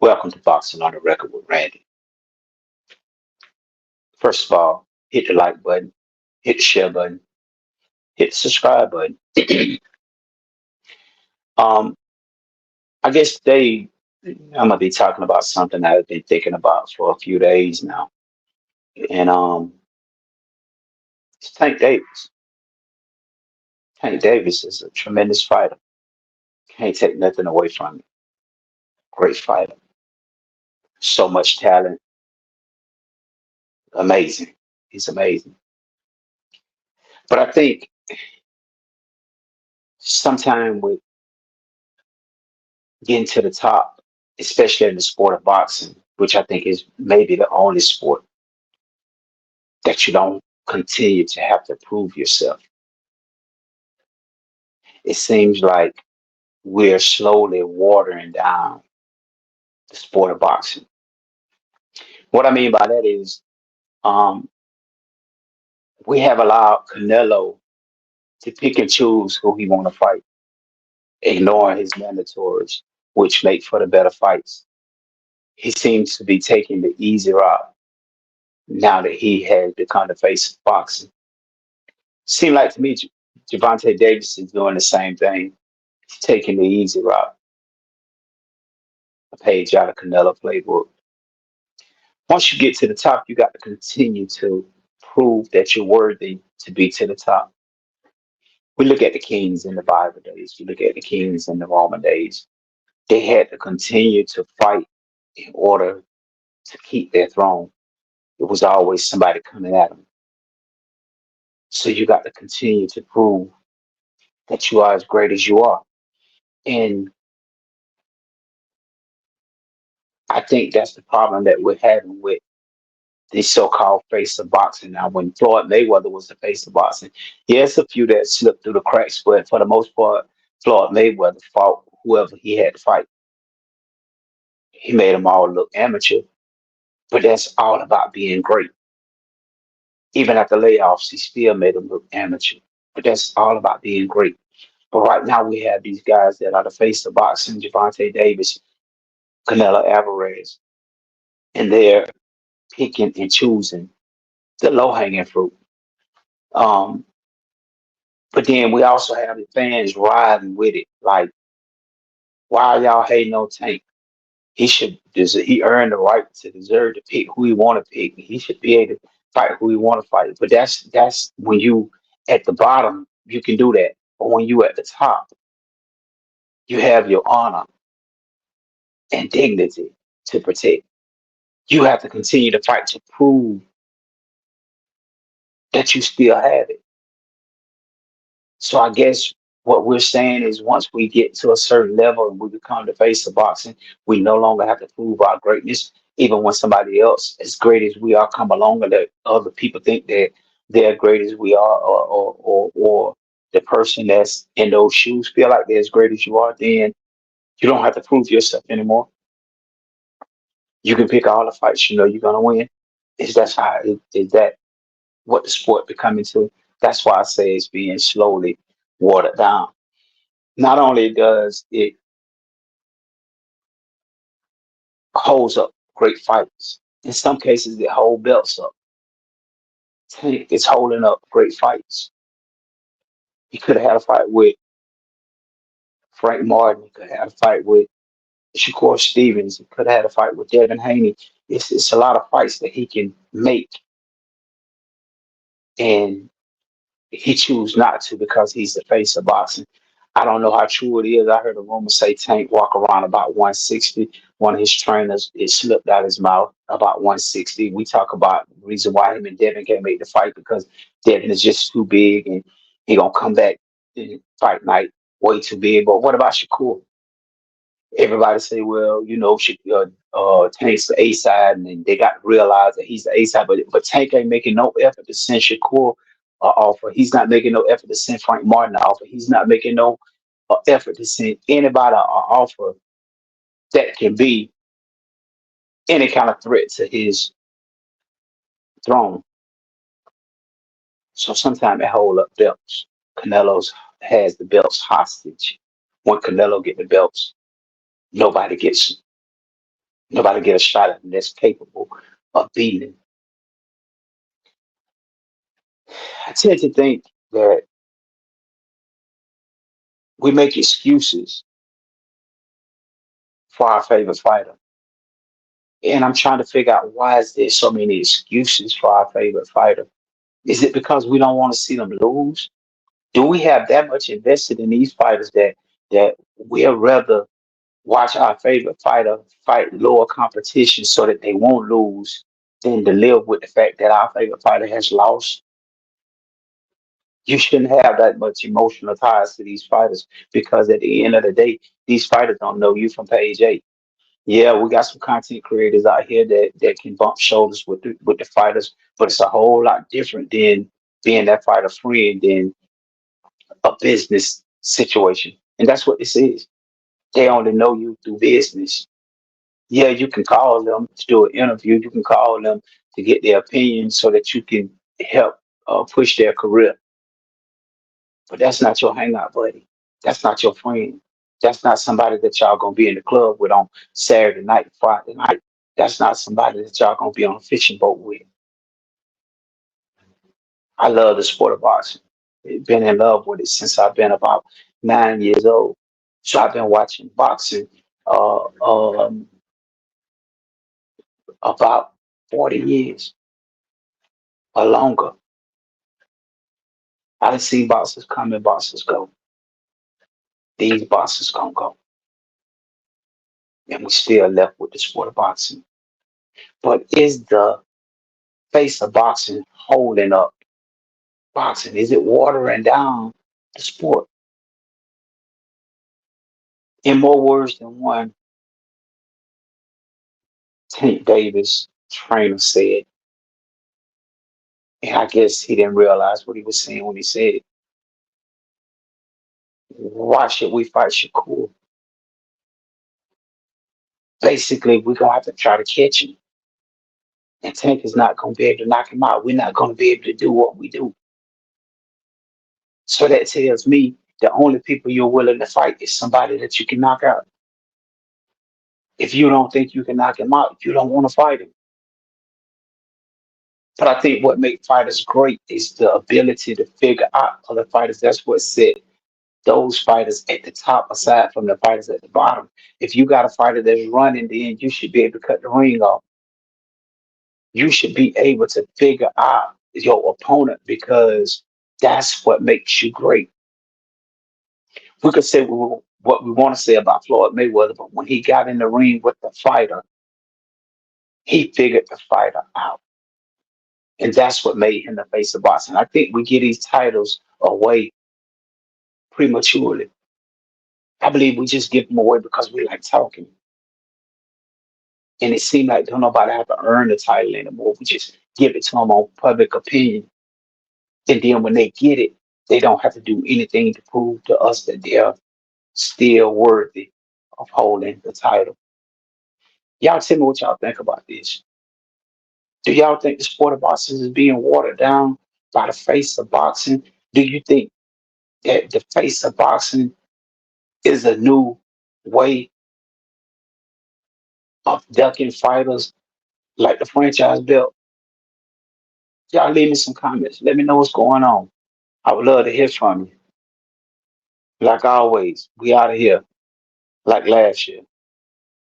Welcome to Boxing on the Record with Randy. First of all, hit the like button, hit the share button, hit the subscribe button. um, I guess today I'm gonna be talking about something I've been thinking about for a few days now, and it's Tank Davis. Tank Davis is a tremendous fighter. Can't take nothing away from him. Great fighter. So much talent. Amazing. He's amazing. But I think sometime with getting to the top, especially in the sport of boxing, which I think is maybe the only sport that you don't continue to have to prove yourself. It seems like we're slowly watering down the sport of boxing. What I mean by that is um, we have allowed Canelo to pick and choose who he want to fight, ignoring his mandatories, which make for the better fights. He seems to be taking the easy route now that he has become the face of boxing. Seemed like to me, Javante Davis is doing the same thing. He's taking the easy route, a page out of Canelo playbook. Once you get to the top, you got to continue to prove that you're worthy to be to the top. We look at the kings in the Bible days, we look at the kings in the Roman days. They had to continue to fight in order to keep their throne. It was always somebody coming at them. So you got to continue to prove that you are as great as you are. And I think that's the problem that we're having with the so-called face of boxing. Now, when Floyd Mayweather was the face of boxing, yes, a few that slipped through the cracks, but for the most part, Floyd Mayweather fought whoever he had to fight. He made them all look amateur, but that's all about being great. Even at the layoffs, he still made them look amateur, but that's all about being great. But right now, we have these guys that are the face of boxing: Javante Davis, Canelo Alvarez, and they're picking and choosing the low-hanging fruit. Um, But then we also have the fans riding with it. Like, why are y'all hating on Tank? He earned the right to deserve to pick who he want to pick. He should be able to fight who he want to fight. But that's when you at the bottom, you can do that. But when you at the top, you have your honor and dignity to protect. You have to continue to fight to prove that you still have it. So I guess what we're saying is once we get to a certain level and we become the face of boxing, we no longer have to prove our greatness. Even when somebody else, as great as we are, come along and that other people think that they're great as we are, or the person that's in those shoes feel like they're as great as you are, then you don't have to prove yourself anymore. You can pick all the fights you know you're gonna win. Is that what the sport becoming to? That's why I say it's being slowly watered down. Not only does it holds up great fights, in some cases it hold belts up. Tank is holding up great fights. He could have had a fight with Frank Martin. He could have had a fight with Shakur Stevens. He could have had a fight with Devin Haney. It's a lot of fights that he can make, and he choose not to because he's the face of boxing. I don't know how true it is. I heard a rumor say Tank walk around about 160. One of his trainers, it slipped out his mouth about 160. We talk about the reason why him and Devin can't make the fight because Devin is just too big and he gonna come back in fight night way too big. But what about Shakur? Everybody say, well, Tank's the A side, and then they got to realize that he's the A side. But Tank ain't making no effort to send Shakur offer. He's not making no effort to send Frank Martin an offer. He's not making no effort to send anybody an offer that can be any kind of threat to his throne. So sometimes they hold up belts. Canelo's has the belts hostage. When Canelo get the belts, nobody gets them. Nobody get a shot at him that's capable of beating him. I tend to think that we make excuses for our favorite fighter. And I'm trying to figure out why is there so many excuses for our favorite fighter? Is it because we don't want to see them lose? Do we have that much invested in these fighters that we'd rather watch our favorite fighter fight lower competition so that they won't lose than to live with the fact that our favorite fighter has lost? You shouldn't have that much emotional ties to these fighters because at the end of the day, these fighters don't know you from page eight. Yeah, we got some content creators out here that can bump shoulders with the fighters, but it's a whole lot different than being that fighter friend than a business situation. And that's what this is. They only know you through business. Yeah, you can call them to do an interview. You can call them to get their opinion so that you can help push their career. But that's not your hangout buddy. That's not your friend. That's not somebody that y'all gonna be in the club with on Saturday night, Friday night. That's not somebody that y'all gonna be on a fishing boat with. I love the sport of boxing. Been in love with it since I've been about 9 years old. So I've been watching boxing uh, um, about 40 years or longer. I've seen boxers come and boxers go. These boxers gonna go, and we still left with the sport of boxing. But is the face of boxing holding up boxing? Is it watering down the sport? In more words than one, Tank Davis, trainer, said, and I guess he didn't realize what he was saying when he said it. Why should we fight Shakur? Basically, we're gonna have to try to catch him. And Tank is not gonna be able to knock him out. We're not gonna be able to do what we do. So that tells me the only people you're willing to fight is somebody that you can knock out. If you don't think you can knock him out, you don't want to fight him. But I think what makes fighters great is the ability to figure out other fighters. That's what set those fighters at the top aside from the fighters at the bottom. If you got a fighter that's running, then you should be able to cut the ring off. You should be able to figure out your opponent because that's what makes you great. We could say what we want to say about Floyd Mayweather, but when he got in the ring with the fighter, he figured the fighter out. And that's what made him the face of boxing. I think we get these titles away prematurely. I believe we just give them away because we like talking. And it seemed like don't nobody have to earn the title anymore. We just give it to them on public opinion. And then when they get it, they don't have to do anything to prove to us that they're still worthy of holding the title. Y'all tell me what y'all think about this. Do y'all think the sport of boxing is being watered down by the face of boxing? Do you think that the face of boxing is a new way of ducking fighters like the franchise belt? Y'all leave me some comments. Let me know what's going on. I would love to hear from you. Like always, we out of here like last year.